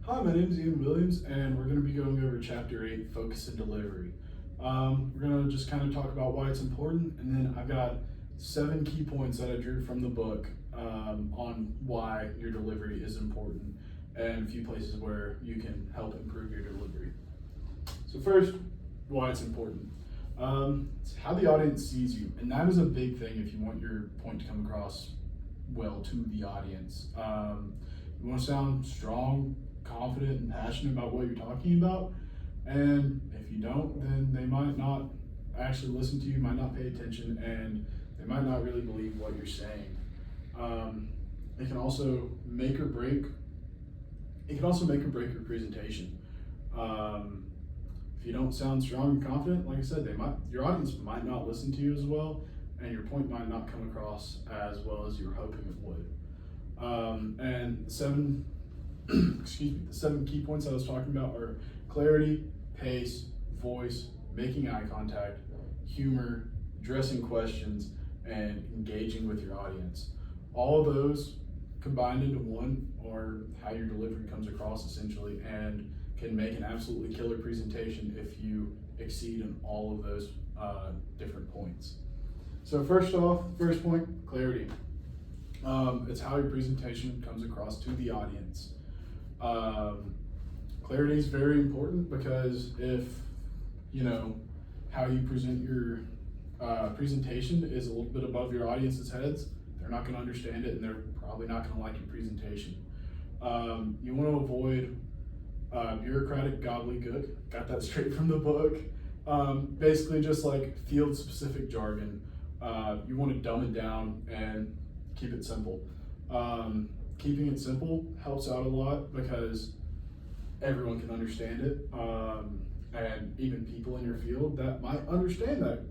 Hi, my name is Williams, and we're going to be going over Chapter 8, Focus and Delivery. We're going to just kind of talk about why it's important, and then I've got 7 key points that I drew from the book on why your delivery is important, and a few places where you can help improve your delivery. So first, why it's important. It's how the audience sees you, and that is a big thing if you want your point to come across well to the audience. You want to sound strong, confident, and passionate about what you're talking about, and if you don't, then they might not actually listen to you, might not pay attention, and they might not really believe what you're saying. It can also make or break. It can also make or break your presentation. If you don't sound strong and confident, like I said, your audience might not listen to you as well, and your point might not come across as well as you were hoping it would. And the 7 key points I was talking about are clarity, pace, voice, making eye contact, humor, addressing questions, and engaging with your audience. All of those combined into one are how your delivery comes across essentially, and can make an absolutely killer presentation if you exceed in all of those different points. So first point, clarity. It's how your presentation comes across to the audience. Clarity is very important because if how you present your presentation is a little bit above your audience's heads, they're not going to understand it, and they're probably not going to like your presentation. You want to avoid bureaucratic gobbledygook. Got that straight from the book. Basically just like field specific jargon. You want to dumb it down and keep it simple. Keeping it simple helps out a lot because everyone can understand it, and even people in your field that might understand that,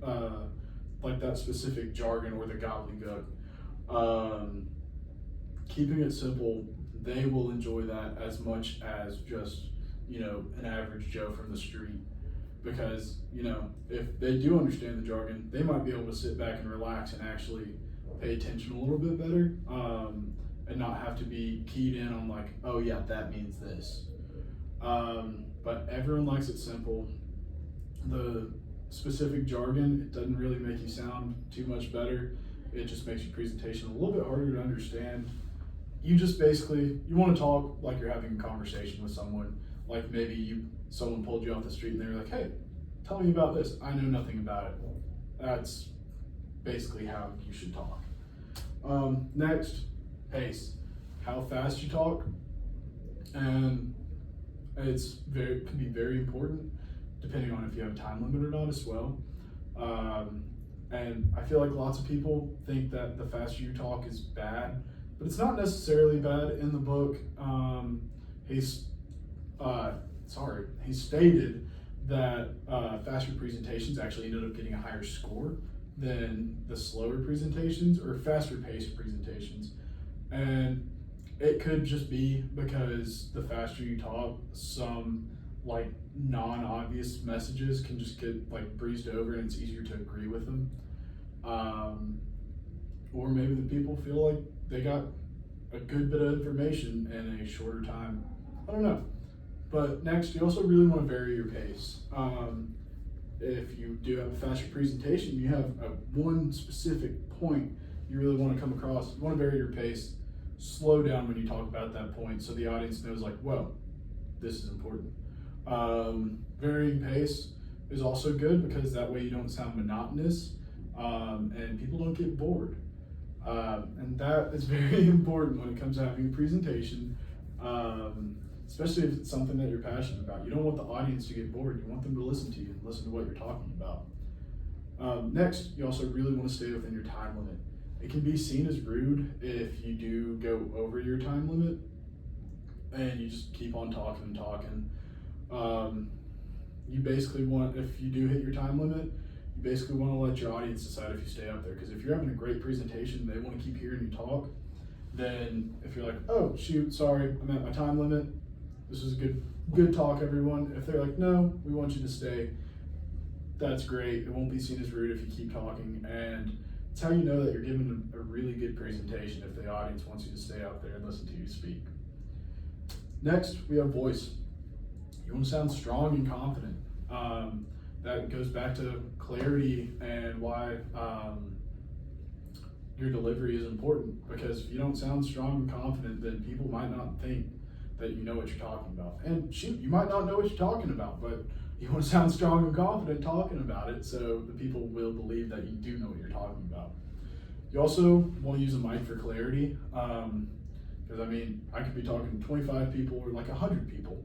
like that specific jargon or the gobbledygook. Keeping it simple, they will enjoy that as much as just an average Joe from the street, because if they do understand the jargon, they might be able to sit back and relax and actually pay attention a little bit better, and not have to be keyed in on like, oh yeah, that means this. But everyone likes it simple. The specific jargon, it doesn't really make you sound too much better. It just makes your presentation a little bit harder to understand. You just basically, you want to talk like you're having a conversation with someone. Like maybe someone pulled you off the street and they were like, hey, tell me about this. I know nothing about it. That's basically how you should talk. Next, pace. How fast you talk, and can be very important depending on if you have a time limit or not as well. And I feel like lots of people think that the faster you talk is bad, but it's not necessarily bad. In the book, he stated that faster presentations actually ended up getting a higher score than the slower presentations or faster paced presentations. And it could just be because the faster you talk, some like non-obvious messages can just get like breezed over and it's easier to agree with them. Or maybe the people feel like they got a good bit of information in a shorter time. I don't know. But next, you also really want to vary your pace. If you do have a faster presentation, you have one specific point you really want to come across. You want to vary your pace. Slow down when you talk about that point so the audience knows like, whoa, this is important. Varying pace is also good because that way you don't sound monotonous, and people don't get bored. And that is very important when it comes to having a presentation, especially if it's something that you're passionate about. You don't want the audience to get bored. You want them to listen to you and listen to what you're talking about. Next, you also really want to stay within your time limit. It can be seen as rude if you do go over your time limit and you just keep on talking and talking. You basically want, if you do hit your time limit, you basically want to let your audience decide if you stay up there. Because if you're having a great presentation, they want to keep hearing you talk. Then if you're like, oh shoot, sorry, I'm at my time limit. This was a good talk, everyone. If they're like, no, we want you to stay, that's great. It won't be seen as rude if you keep talking, and it's how you know that you're giving a really good presentation if the audience wants you to stay out there and listen to you speak. Next, we have voice. You want to sound strong and confident. That goes back to clarity and why your delivery is important, because if you don't sound strong and confident, then people might not think that you know what you're talking about. And shoot, you might not know what you're talking about, but you want to sound strong and confident talking about it, so the people will believe that you do know what you're talking about. You also want to use a mic for clarity, because I mean, I could be talking to 25 people or like 100 people.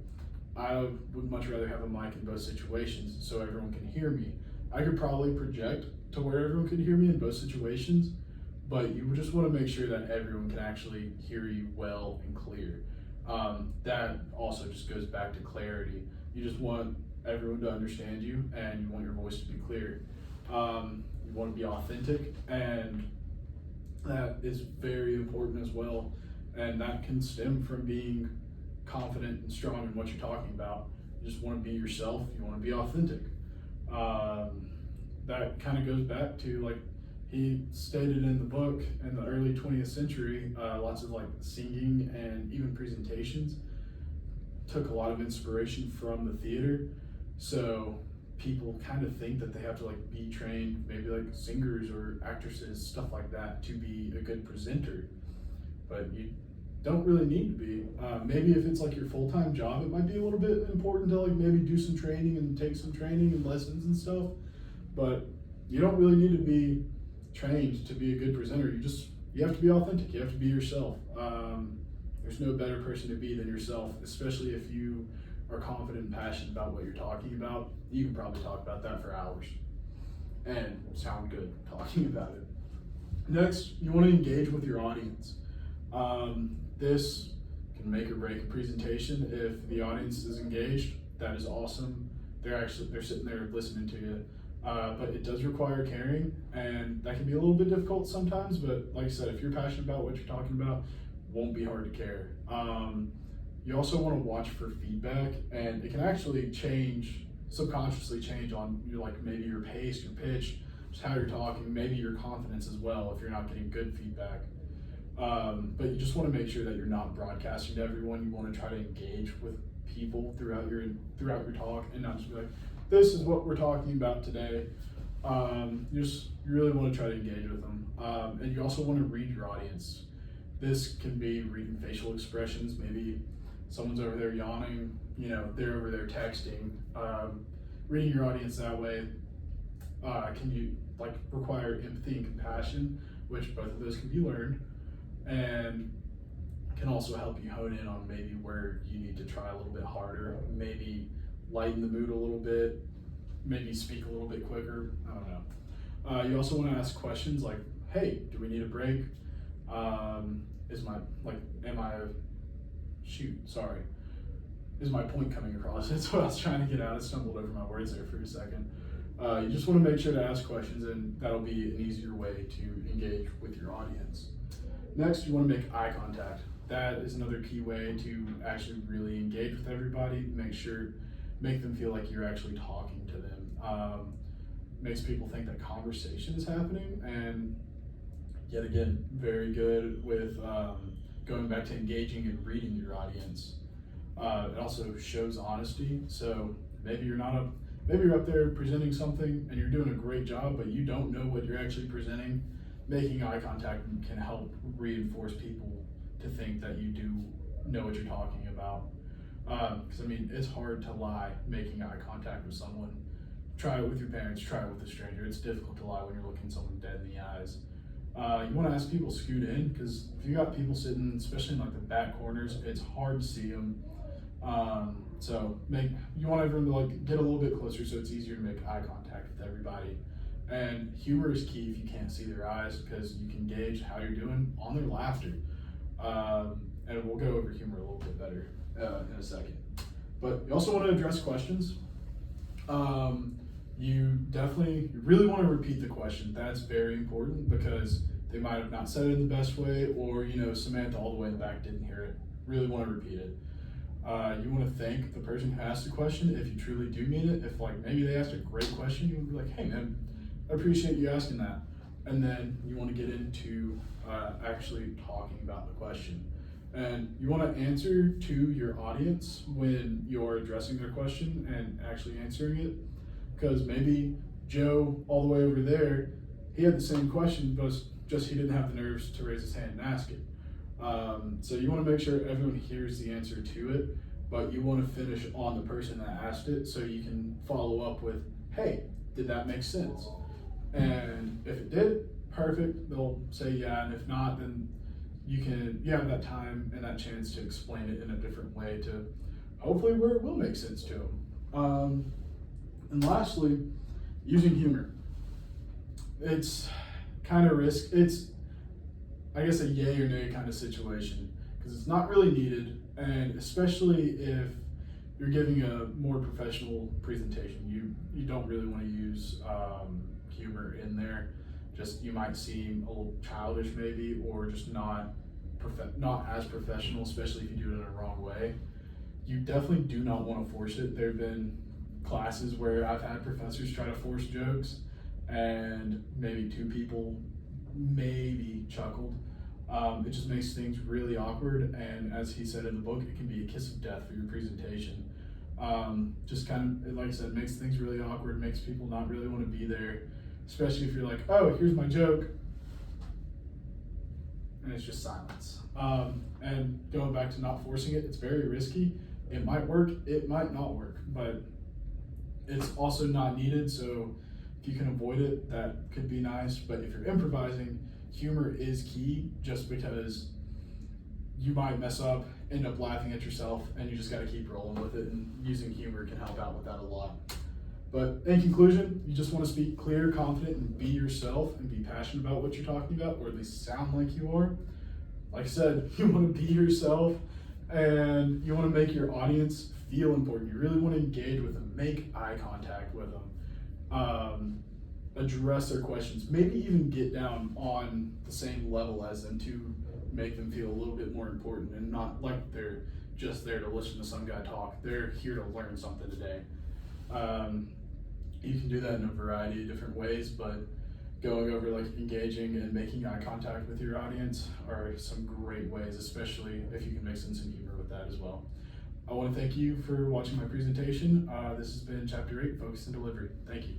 I would much rather have a mic in both situations so everyone can hear me. I could probably project to where everyone could hear me in both situations, but you just want to make sure that everyone can actually hear you well and clear. That also just goes back to clarity. You just want everyone to understand you, and you want your voice to be clear. You want to be authentic, and that is very important as well. And that can stem from being confident and strong in what you're talking about. You just want to be yourself. You want to be authentic. That kind of goes back to, like he stated in the book, in the early 20th century, lots of like singing and even presentations took a lot of inspiration from the theater. So people kind of think that they have to like be trained, maybe like singers or actresses, stuff like that, to be a good presenter. But you don't really need to be. Maybe if it's like your full-time job, it might be a little bit important to like maybe do some training and take some training and lessons and stuff. But you don't really need to be trained to be a good presenter. You have to be authentic. You have to be yourself. There's no better person to be than yourself, especially if you are confident and passionate about what you're talking about. You can probably talk about that for hours and sound good talking about it. Next, you want to engage with your audience. This can make or break a presentation. If the audience is engaged, that is awesome. They're sitting there listening to you. But it does require caring, and that can be a little bit difficult sometimes, but like I said, if you're passionate about what you're talking about, it won't be hard to care. You also want to watch for feedback, and it can actually subconsciously change on your, like maybe your pace, your pitch, just how you're talking, maybe your confidence as well if you're not getting good feedback. But you just want to make sure that you're not broadcasting to everyone. You want to try to engage with people throughout your talk, and not just be like, this is what we're talking about today. You really want to try to engage with them. And you also want to read your audience. This can be reading facial expressions. Maybe someone's over there yawning, they're over there texting. Reading your audience that way can require empathy and compassion, which both of those can be learned, and can also help you hone in on maybe where you need to try a little bit harder, maybe lighten the mood a little bit, maybe speak a little bit quicker. I don't know. You also want to ask questions like, hey, do we need a break? Is my point coming across? That's what I was trying to get out. I stumbled over my words there for a second. You just want to make sure to ask questions, and that'll be an easier way to engage with your audience. Next, you want to make eye contact. That is another key way to actually really engage with everybody. Make them feel like you're actually talking to them. Makes people think that conversation is happening, and yet again, very good with going back to engaging and reading your audience. It also shows honesty. So maybe you're up there presenting something and you're doing a great job, but you don't know what you're actually presenting. Making eye contact can help reinforce people to think that you do know what you're talking about. Because it's hard to lie making eye contact with someone. Try it with your parents, try it with a stranger. It's difficult to lie when you're looking someone dead in the eyes. You want to ask people to scoot in, because if you got people sitting, especially in like the back corners, it's hard to see them. So you want everyone to get a little bit closer so it's easier to make eye contact with everybody. And humor is key if you can't see their eyes, because you can gauge how you're doing on their laughter. And we'll go over humor a little bit better in a second. But you also want to address questions. You really want to repeat the question. That's very important, because they might have not said it in the best way, or Samantha all the way in the back didn't hear it. Really want to repeat it. You want to thank the person who asked the question if you truly do mean it. If maybe they asked a great question, you would be like, hey man, I appreciate you asking that. And then you want to get into actually talking about the question. And you want to answer to your audience when you're addressing their question and actually answering it. Because maybe Joe, all the way over there, he had the same question, but just he didn't have the nerves to raise his hand and ask it. So you want to make sure everyone hears the answer to it, but you want to finish on the person that asked it so you can follow up with, hey, did that make sense? And if it did, perfect, they'll say yeah, and if not, then you have that time and that chance to explain it in a different way to hopefully where it will make sense to them. And lastly, using humor. It's kind of it's I guess a yay or nay kind of situation because it's not really needed, and especially if you're giving a more professional presentation, you don't really want to use humor in there. Just you might seem a little childish maybe, or just not as professional, especially if you do it in a wrong way. You definitely do not want to force it. There have been classes where I've had professors try to force jokes and maybe 2 people maybe chuckled. It just makes things really awkward, and as he said in the book, it can be a kiss of death for your presentation. Just kind of, like I said, makes things really awkward, makes people not really want to be there, especially if you're like, oh, here's my joke, and it's just silence. And going back to not forcing it, it's very risky. It might work, it might not work, but it's also not needed, so if you can avoid it, that could be nice. But if you're improvising, humor is key, just because you might mess up, end up laughing at yourself, and you just got to keep rolling with it, and using humor can help out with that a lot. But in conclusion, you just want to speak clear, confident, and be yourself, and be passionate about what you're talking about, or at least sound like you are. Like I said, you want to be yourself, and you want to make your audience feel important. You really want to engage with them, make eye contact with them, address their questions, maybe even get down on the same level as them to make them feel a little bit more important, and not like they're just there to listen to some guy talk. They're here to learn something today. You can do that in a variety of different ways, but going over like engaging and making eye contact with your audience are some great ways, especially if you can mix in some humor with that as well. I want to thank you for watching my presentation. This has been Chapter 8, Focus and Delivery. Thank you.